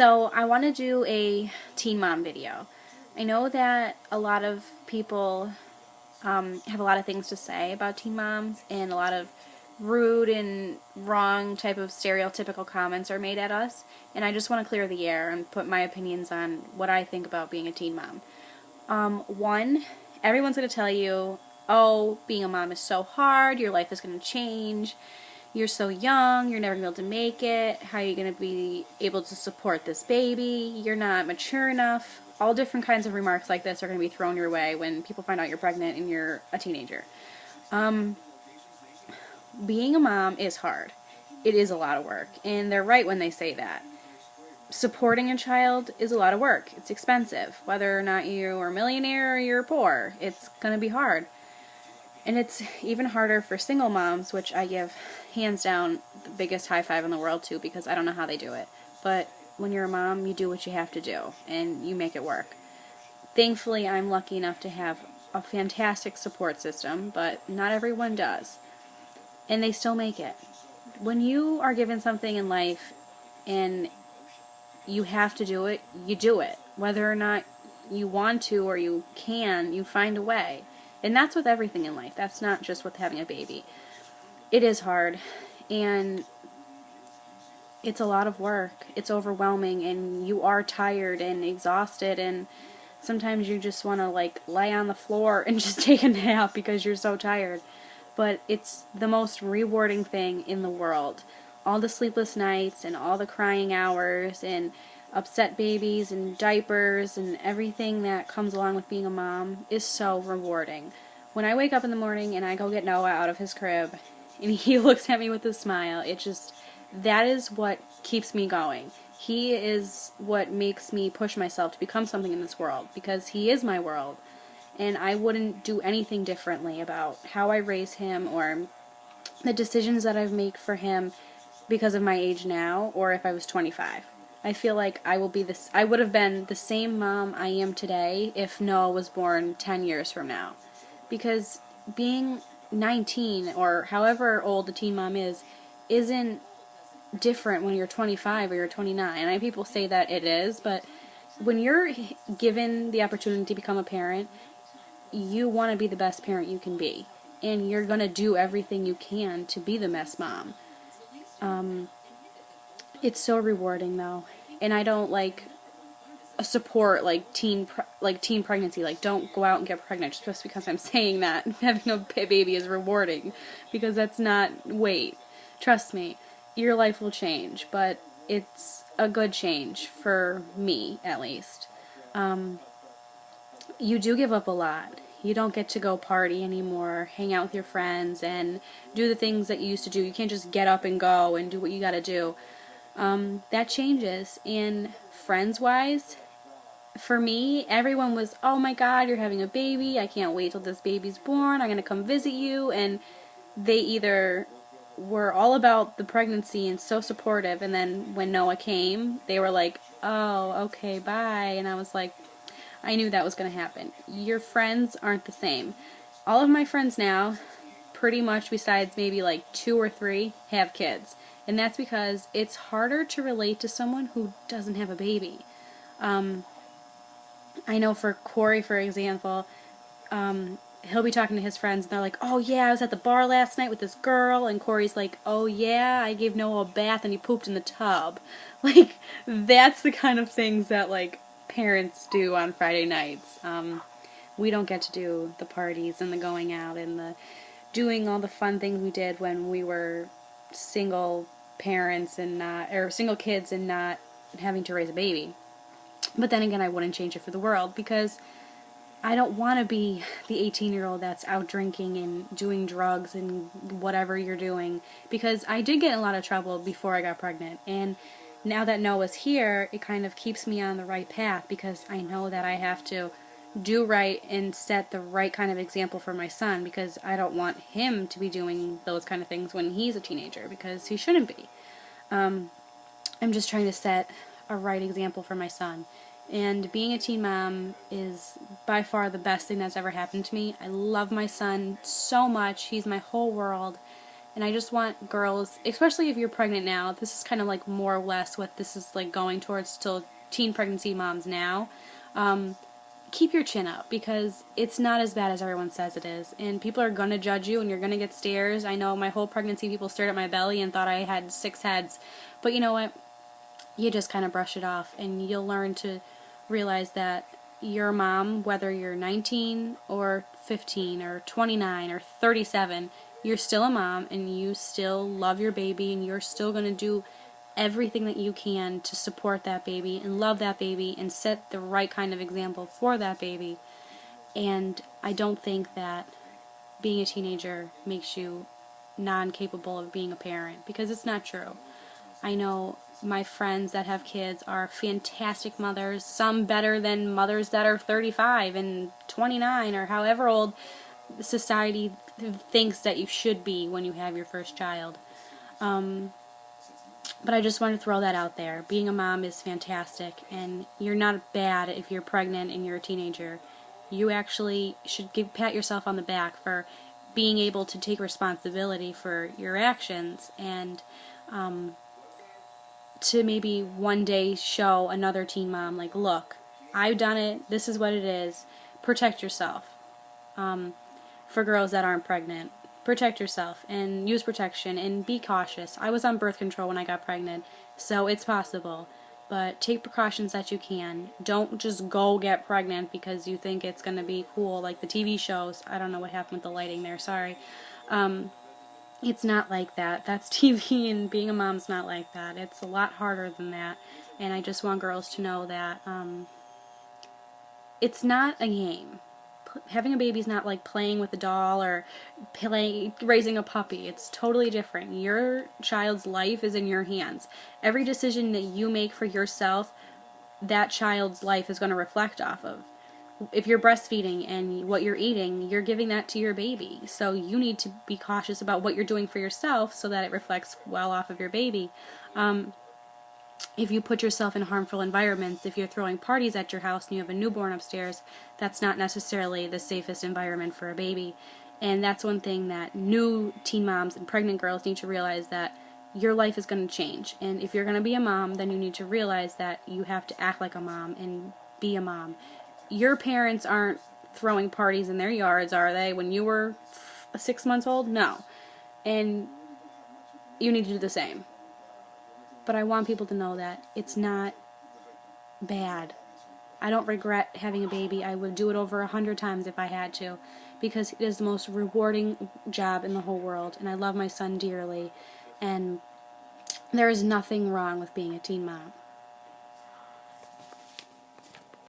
So I want to do a teen mom video. I know that a lot of people have a lot of things to say about teen moms, and a lot of rude and wrong type of stereotypical comments are made at us, and I just want to clear the air and put my opinions on what I think about being a teen mom. One, everyone's going to tell you, oh, being a mom is so hard, your life is going to change, you're so young, you're never going to be able to make it, how are you going to be able to support this baby, you're not mature enough. All different kinds of remarks like this are going to be thrown your way when people find out you're pregnant and you're a teenager. Being a mom is hard. It is a lot of work, and they're right when they say that. Supporting a child is a lot of work. It's expensive. Whether or not you're a millionaire or you're poor, it's going to be hard. And it's even harder for single moms, which I give hands down the biggest high five in the world to, because I don't know how they do it. But when you're a mom, you do what you have to do, and you make it work. Thankfully, I'm lucky enough to have a fantastic support system, but not everyone does. And they still make it. When you are given something in life and you have to do it, you do it. Whether or not you want to or you can, you find a way. And that's with everything in life. That's not just with having a baby. It is hard, and it's a lot of work. It's overwhelming, and you are tired and exhausted, and sometimes you just want to lay on the floor and just take a nap because you're so tired. But it's the most rewarding thing in the world. All the sleepless nights and all the crying hours and upset babies and diapers and everything that comes along with being a mom is so rewarding. When I wake up in the morning and I go get Noah out of his crib and he looks at me with a smile, that is what keeps me going. He is what makes me push myself to become something in this world, because he is my world. And I wouldn't do anything differently about how I raise him or the decisions that I've made for him because of my age now, or if I was 25. I feel like I would have been the same mom I am today if Noah was born 10 years from now. Because being 19, or however old the teen mom is, isn't different when you're 25 or you're 29. And I know people say that it is, but when you're given the opportunity to become a parent, you want to be the best parent you can be. And you're going to do everything you can to be the best mom. It's so rewarding, though. And I don't support teen pregnancy. Don't go out and get pregnant just because I'm saying that having a baby is rewarding, because that's not. Wait, trust me, your life will change, but it's a good change for me, at least. You do give up a lot. You don't get to go party anymore, hang out with your friends, and do the things that you used to do. You can't just get up and go and do what you gotta do. That changes. And friends-wise, for me, everyone was, oh my God, you're having a baby. I can't wait till this baby's born. I'm gonna come visit you. And they either were all about the pregnancy and so supportive, and then when Noah came, they were like, oh, okay, bye. And I was like, I knew that was going to happen. Your friends aren't the same. All of my friends now, pretty much besides maybe 2 or 3, have kids. And that's because it's harder to relate to someone who doesn't have a baby. I know for Corey, for example, he'll be talking to his friends, and they're like, oh yeah, I was at the bar last night with this girl, and Corey's like, oh yeah, I gave Noah a bath and he pooped in the tub. That's the kind of things that, parents do on Friday nights. We don't get to do the parties and the going out and the doing all the fun things we did when we were single parents and single kids and not having to raise a baby. But then again, I wouldn't change it for the world, because I don't want to be the 18-year-old that's out drinking and doing drugs and whatever you're doing, because I did get in a lot of trouble before I got pregnant, and now that Noah's here, it kind of keeps me on the right path, because I know that I have to do right and set the right kind of example for my son, because I don't want him to be doing those kind of things when he's a teenager, because he shouldn't be. I'm just trying to set a right example for my son. And being a teen mom is by far the best thing that's ever happened to me. I love my son so much. He's my whole world. And I just want girls, especially if you're pregnant now, this is kind of like more or less what this is like going towards still teen pregnancy moms now. Keep your chin up, because it's not as bad as everyone says it is. And people are going to judge you, and you're going to get stares. I know my whole pregnancy people stared at my belly and thought I had 6 heads. But you know what? You just kind of brush it off, and you'll learn to realize that you're a mom, whether you're 19 or 15 or 29 or 37, you're still a mom, and you still love your baby, and you're still going to do everything that you can to support that baby and love that baby and set the right kind of example for that baby. And I don't think that being a teenager makes you non-capable of being a parent, because it's not true. I know my friends that have kids are fantastic mothers, some better than mothers that are 35 and 29 or however old society thinks that you should be when you have your first child. But I just want to throw that out there. Being a mom is fantastic, and you're not bad if you're pregnant and you're a teenager. You actually should pat yourself on the back for being able to take responsibility for your actions, and to maybe one day show another teen mom, like, look, I've done it, this is what it is. Protect yourself. For girls that aren't pregnant, protect yourself and use protection and be cautious. I was on birth control when I got pregnant, so it's possible. But take precautions that you can. Don't just go get pregnant because you think it's going to be cool, like the TV shows. I don't know what happened with the lighting there, sorry. It's not like that. That's TV, and being a mom's not like that. It's a lot harder than that. And I just want girls to know that it's not a game. Having a baby is not like playing with a doll or raising a puppy. It's totally different. Your child's life is in your hands. Every decision that you make for yourself, that child's life is going to reflect off of. If you're breastfeeding and what you're eating, you're giving that to your baby. So you need to be cautious about what you're doing for yourself so that it reflects well off of your baby. If you put yourself in harmful environments, if you're throwing parties at your house and you have a newborn upstairs, that's not necessarily the safest environment for a baby. And that's one thing that new teen moms and pregnant girls need to realize, that your life is going to change. And if you're going to be a mom, then you need to realize that you have to act like a mom and be a mom. Your parents aren't throwing parties in their yards, are they, when you were 6 months old? No. And you need to do the same. But I want people to know that it's not bad. I don't regret having a baby. I would do it over 100 times if I had to, because it is the most rewarding job in the whole world, and I love my son dearly, and there is nothing wrong with being a teen mom.